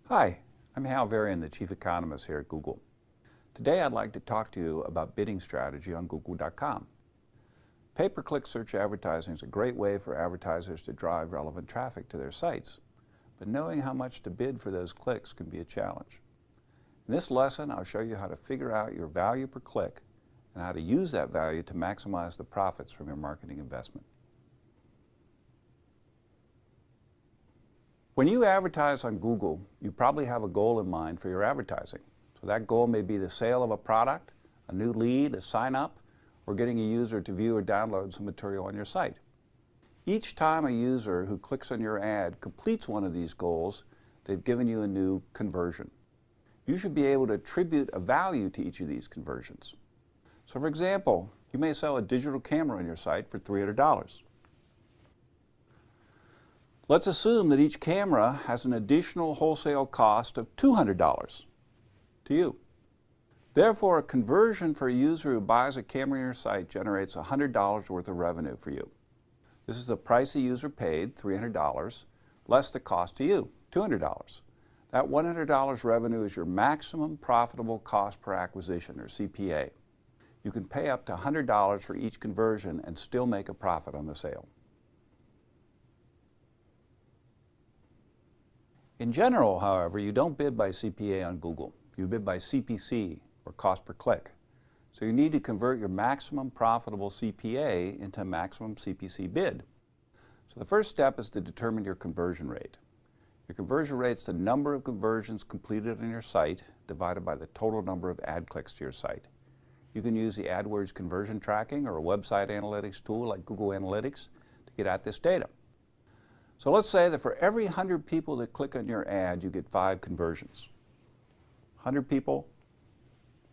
Hi, I'm Hal Varian, the Chief Economist here at Google. Today I'd like to talk to you about bidding strategy on Google.com. Pay-per-click search advertising is a great way for advertisers to drive relevant traffic to their sites, but knowing how much to bid for those clicks can be a challenge. In this lesson, I'll show you how to figure out your value per click and how to use that value to maximize the profits from your marketing investment. When you advertise on Google, you probably have a goal in mind for your advertising. So that goal may be the sale of a product, a new lead, a sign-up, or getting a user to view or download some material on your site. Each time a user who clicks on your ad completes one of these goals, they've given you a new conversion. You should be able to attribute a value to each of these conversions. So for example, you may sell a digital camera on your site for $300. Let's assume that each camera has an additional wholesale cost of $200 to you. Therefore, a conversion for a user who buys a camera on your site generates $100 worth of revenue for you. This is the price the user paid, $300, less the cost to you, $200. That $100 revenue is your maximum profitable cost per acquisition, or CPA. You can pay up to $100 for each conversion and still make a profit on the sale. In general, however, you don't bid by CPA on Google. You bid by CPC, or cost per click. So you need to convert your maximum profitable CPA into a maximum CPC bid. So the first step is to determine your conversion rate. Your conversion rate is the number of conversions completed on your site divided by the total number of ad clicks to your site. You can use the AdWords conversion tracking or a website analytics tool like Google Analytics to get at this data. So let's say that for every 100 people that click on your ad, you get 5 conversions. 100 people,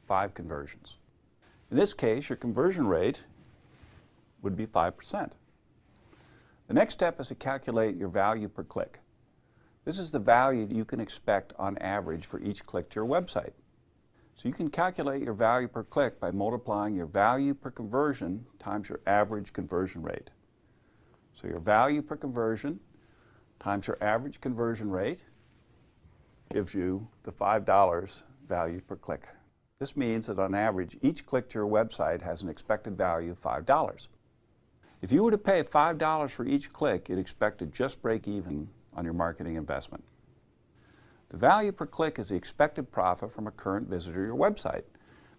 5 conversions. In this case, your conversion rate would be 5%. The next step is to calculate your value per click. This is the value that you can expect on average for each click to your website. So you can calculate your value per click by multiplying your value per conversion times your average conversion rate. So your value per conversion times your average conversion rate gives you the $5 value per click. This means that on average, each click to your website has an expected value of $5. If you were to pay $5 for each click, you'd expect to just break even on your marketing investment. The value per click is the expected profit from a current visitor to your website.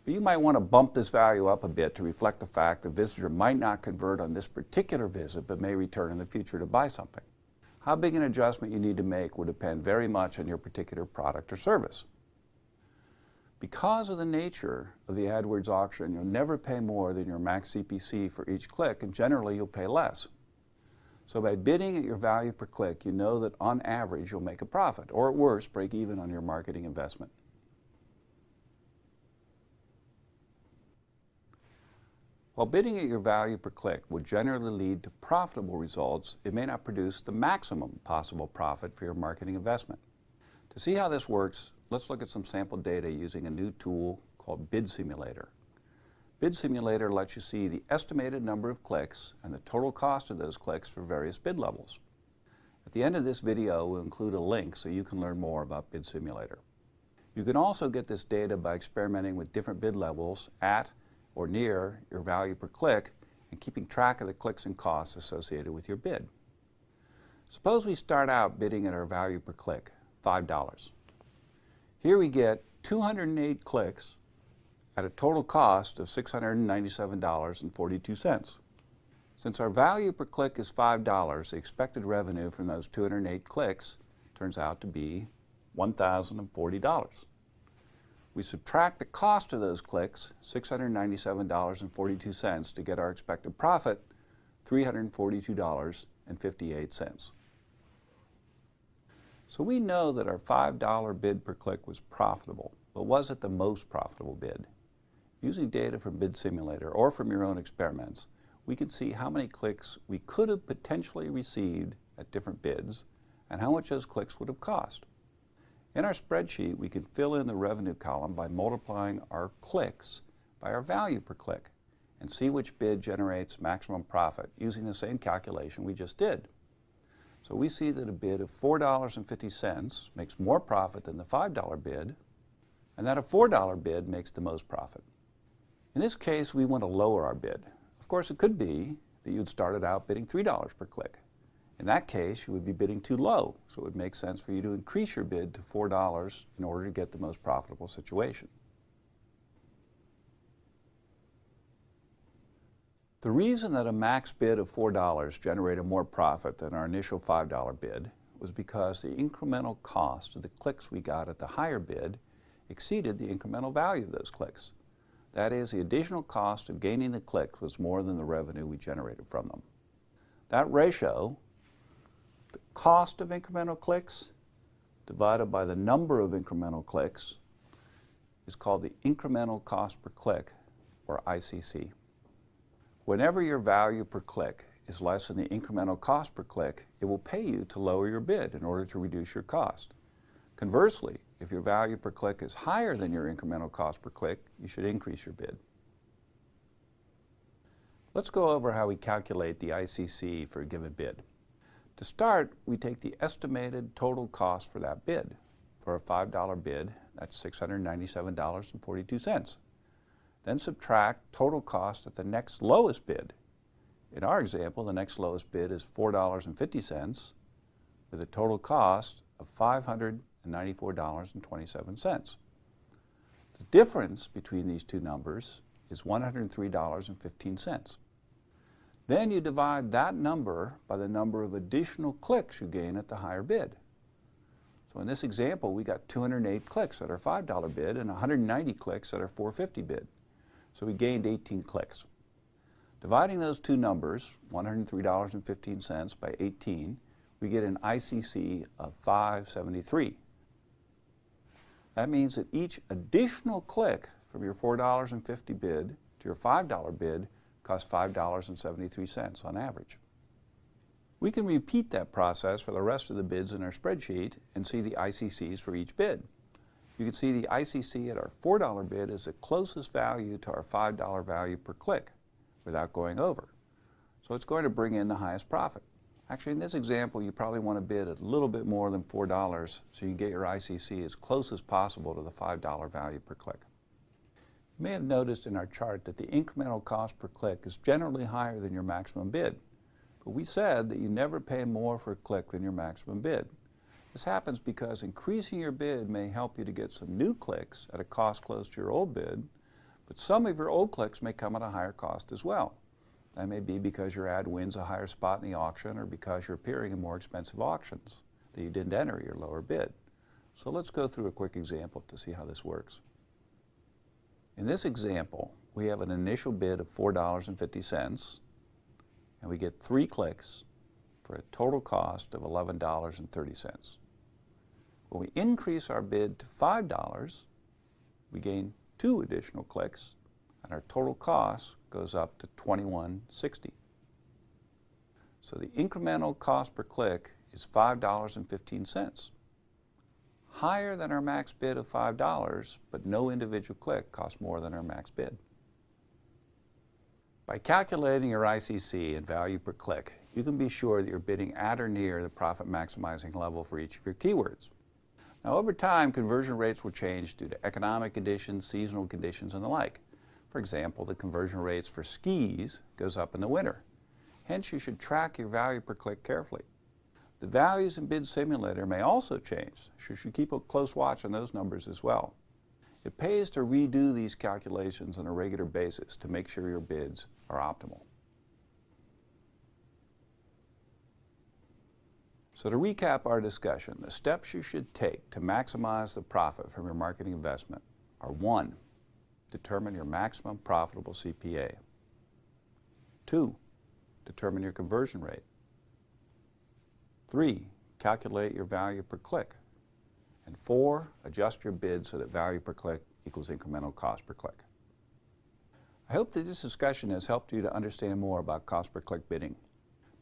But you might want to bump this value up a bit to reflect the fact the visitor might not convert on this particular visit, but may return in the future to buy something. How big an adjustment you need to make will depend very much on your particular product or service. Because of the nature of the AdWords auction, you'll never pay more than your max CPC for each click, and generally you'll pay less. So by bidding at your value per click, you know that on average you'll make a profit, or at worst, break even on your marketing investment. While bidding at your value per click will generally lead to profitable results, it may not produce the maximum possible profit for your marketing investment. To see how this works, let's look at some sample data using a new tool called Bid Simulator. Bid Simulator lets you see the estimated number of clicks and the total cost of those clicks for various bid levels. At the end of this video, we'll include a link so you can learn more about Bid Simulator. You can also get this data by experimenting with different bid levels at or near your value per click and keeping track of the clicks and costs associated with your bid. Suppose we start out bidding at our value per click, $5. Here we get 208 clicks at a total cost of $697.42. Since our value per click is $5, the expected revenue from those 208 clicks turns out to be $1,040. We subtract the cost of those clicks, $697.42, to get our expected profit, $342.58. So we know that our $5 bid per click was profitable, but was it the most profitable bid? Using data from Bid Simulator or from your own experiments, we can see how many clicks we could have potentially received at different bids and how much those clicks would have cost. In our spreadsheet, we can fill in the revenue column by multiplying our clicks by our value per click and see which bid generates maximum profit using the same calculation we just did. So we see that a bid of $4.50 makes more profit than the $5 bid, and that a $4 bid makes the most profit. In this case, we want to lower our bid. Of course, it could be that you'd started out bidding $3 per click. In that case, you would be bidding too low, so it would make sense for you to increase your bid to $4 in order to get the most profitable situation. The reason that a max bid of $4 generated more profit than our initial $5 bid was because the incremental cost of the clicks we got at the higher bid exceeded the incremental value of those clicks. That is, the additional cost of gaining the clicks was more than the revenue we generated from them. That ratio, the cost of incremental clicks divided by the number of incremental clicks, is called the incremental cost per click, or ICC. Whenever your value per click is less than the incremental cost per click, it will pay you to lower your bid in order to reduce your cost. Conversely, if your value per click is higher than your incremental cost per click, you should increase your bid. Let's go over how we calculate the ICC for a given bid. To start, we take the estimated total cost for that bid. For a $5 bid, that's $697.42. Then subtract total cost at the next lowest bid. In our example, the next lowest bid is $4.50 with a total cost of $594.27. The difference between these two numbers is $103.15. Then you divide that number by the number of additional clicks you gain at the higher bid. So in this example, we got 208 clicks at our $5 bid and 190 clicks at our $4.50 bid. So we gained 18 clicks. Dividing those two numbers, $103.15 by 18, we get an ICC of $5.73. That means that each additional click from your $4.50 bid to your $5 bid costs $5.73 on average. We can repeat that process for the rest of the bids in our spreadsheet and see the ICCs for each bid. You can see the ICC at our $4 bid is the closest value to our $5 value per click without going over. So it's going to bring in the highest profit. Actually, in this example, you probably want to bid a little bit more than $4 so you can get your ICC as close as possible to the $5 value per click. You may have noticed in our chart that the incremental cost per click is generally higher than your maximum bid. But we said that you never pay more for a click than your maximum bid. This happens because increasing your bid may help you to get some new clicks at a cost close to your old bid, but some of your old clicks may come at a higher cost as well. That may be because your ad wins a higher spot in the auction or because you're appearing in more expensive auctions that you didn't enter your lower bid. So let's go through a quick example to see how this works. In this example, we have an initial bid of $4.50 and we get 3 clicks for a total cost of $11.30. When we increase our bid to $5, we gain 2 additional clicks and our total cost goes up to $21.60. So the incremental cost per click is $5.15. Higher than our max bid of $5, but no individual click costs more than our max bid. By calculating your ICC and value per click, you can be sure that you're bidding at or near the profit maximizing level for each of your keywords. Now, over time, conversion rates will change due to economic conditions, seasonal conditions, and the like. For example, the conversion rates for skis goes up in the winter. Hence, you should track your value per click carefully. The values in Bid Simulator may also change, so you should keep a close watch on those numbers as well. It pays to redo these calculations on a regular basis to make sure your bids are optimal. So to recap our discussion, the steps you should take to maximize the profit from your marketing investment are: 1. Determine your maximum profitable CPA. 2. Determine your conversion rate. 3. Calculate your value per click. And 4. Adjust your bid so that value per click equals incremental cost per click. I hope that this discussion has helped you to understand more about cost per click bidding.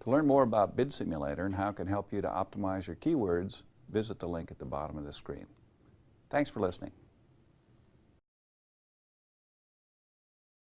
To learn more about Bid Simulator and how it can help you to optimize your keywords, visit the link at the bottom of the screen. Thanks for listening.